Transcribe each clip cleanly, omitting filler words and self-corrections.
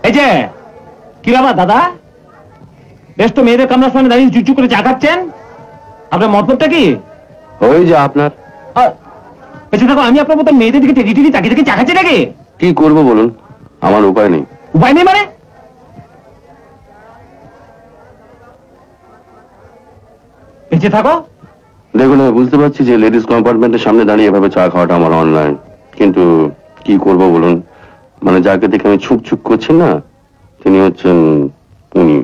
এই যে কি ব্যাপার দাদা, বেশ তো মেয়েদের কামরার সামনে দাঁড়িয়ে চুচু করে চা খাচ্ছেন, আপনার মতলবটা কি? ওই যে আপনার বেঁচে থাকো, আমি আপনার মতো মেয়েদের দিকে টেডি টেডি তাকিয়ে চা খাচ্ছি নাকি? কি করবো বলুন, আমার উপায় নেই। উপায় নেই মানে? বেঁচে থাকো। দেখুন, আমি বুঝতে পারছি যে লেডিস কম্পার্টমেন্টের সামনে দাঁড়িয়ে এভাবে চা খাওয়াটা আমার অনলাইন, কিন্তু কি করব বলুন, মানে যাকে দেখে আমি ছুক ছুক করছি না, তিনি হচ্ছেন উনি।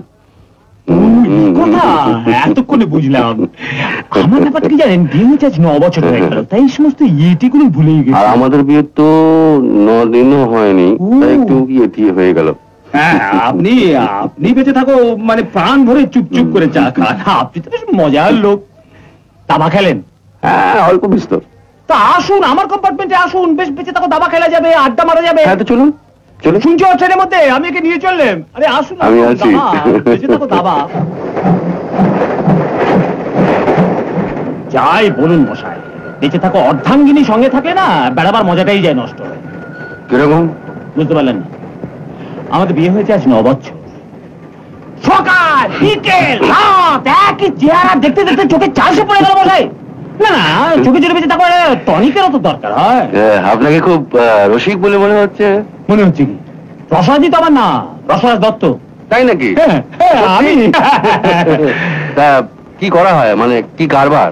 এতক্ষণে বুঝলাম। আমার ব্যাপারটা কি জানেন, বিয়ে হয়েছে আজ 9 বছর হয়ে গেল, তাই সমস্ত ইয়েটিগুলো ভুলেই গেছি। আর আমাদের বিয়ে তো 9 দিনও হয়নি, তাই একটু ইয়েটি হয়ে গেল। হ্যাঁ, আপনি বেঁচে থাকো মানে প্রাণ ভরে চুপচুপ করে চা খান। আপনি তো বেশ মজার লোক। দাবা খেলেন? হ্যাঁ, অল্প বিস্তর। তা আসুন আমার কম্পার্টমেন্টে আসুন, বেশ বেঁচে থাকো, দাবা খেলা যাবে, আড্ডা মারা যাবে। হ্যাঁ, তো চলুন চলুন। শুনছো ট্রেনের মধ্যে আমি একে নিয়ে চললেন? আরে আসুন, আমি আছি। বেঁচে থাকো, দাবা। যাই বলুন মশাই, বেঁচে থাকো অর্ধাঙ্গিনী সঙ্গে থাকলে না বেড়াবার মজাটাই যায় নষ্ট হয়। কিরকম বুঝতে পারলেন না? আমাদের বিয়ে হয়েছে আজ 9 বছর। সকাল বিকেল রাত একই চেহারা দেখতে দেখতে চোখে চাষে পড়ে গেল মশাই। না না, চোখে চোখে বেঁচে থাকো টনিকেরও তো দরকার হয়। আপনাকে খুব রসিক বলে মনে হচ্ছে। মনে হচ্ছে কি? রসরাজি তো আমার না, রসরাজ দত্ত। তাই নাকি? আমি তা কি করা হয়, মানে কি কারবার?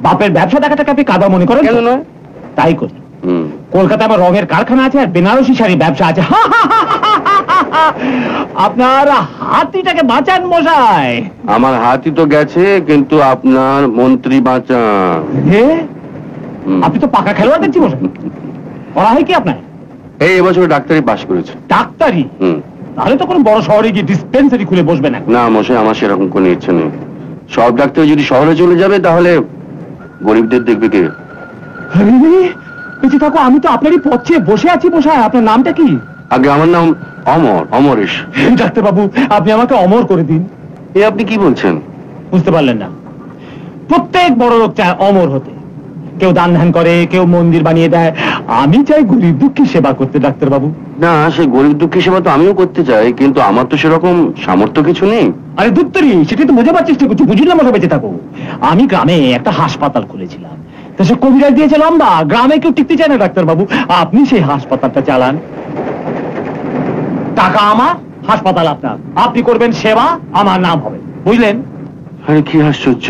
বাপের ব্যবসা দেখাটাকে আপনি কাদা মনে করেন? কেন নয়, তাই করি। কলকাতায় আমার রঙের কারখানা আছে আর বেনারসি শাড়ি ব্যবসা আছে। আপনার হাতিটাকে বাঁচান মশাই। আমার হাতি তো গেছে, কিন্তু আপনার মন্ত্রী বাঁচান। আপনি তো পাকা খেলোয়াড় দেখছি মশাই। পড়া হয় কি আপনার? এই এবছর ডাক্তারি পাশ করেছে। ডাক্তারি? তাহলে তো কোনো বড় শহরে গিয়ে ডিসপেন্সারি খুলে বসবে না? না মশাই, আমার সেরকম কোনো ইচ্ছে নেই। সব ডাক্তার যদি শহরে চলে যাবে তাহলে গরিবদের দেখবে কে? বেঁচে থাকো, আমি তো আপনারই পথে বসে আছি মশাই। আপনার নামটা কি? আগে আমার নাম অমর, অমরেশ। ডাক্তার বাবু, আপনি আমাকে অমর করে দিন। এ আপনি কি বলছেন? বুঝতে পারলেন না? প্রত্যেক বড় লোক চায় অমর হতে। কেউ দান ধ্যান করে, কেউ মন্দির বানিয়ে দেয়। আমি চাই গরিব দুঃখী সেবা করতে ডাক্তার বাবু। না, সে গরিব দুঃখী সেবা তো আমিও করতে চাই, কিন্তু আমার তো সেরকম সামর্থ্য কিছু নেই। আরে দুত্তরি, সেটাই তো বোঝাবার চেষ্টা করছি। বুঝলাম মশা, বেঁচে থাকো। আমি গ্রামে একটা হাসপাতাল খুলেছিলাম, তো সে কবিরাজ দিয়েছে লম্বা। গ্রামে কেউ টিকতে চায় না ডাক্তার বাবু, আপনি সেই হাসপাতালটা চালান। টাকা আমার, হাসপাতাল আপনার। আপনি করবেন সেবা, আমার নাম হবে, বুঝলেন? আরে কি আশ্চর্য,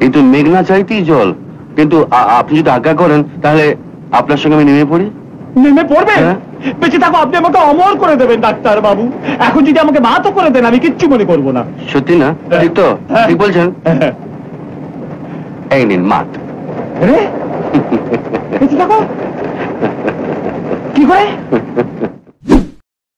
এই তো মেঘনা চাইতেই জল। কিন্তু আপনি যদি আজ্ঞা করেন তাহলে আপনার সঙ্গে আমি নেমে পড়ি। নেমে পড়বেন? বেঁচে থাকো, আপনি আমাকে অমর করে দেবেন ডাক্তার বাবু। এখন যদি আমাকে মাতও করে দেন আমি কিচ্ছু মনে করবো না। সত্যি না? ঠিক তো? ঠিক বলছেন। এই নিন মাত। বেঁচে থাকো কি করে?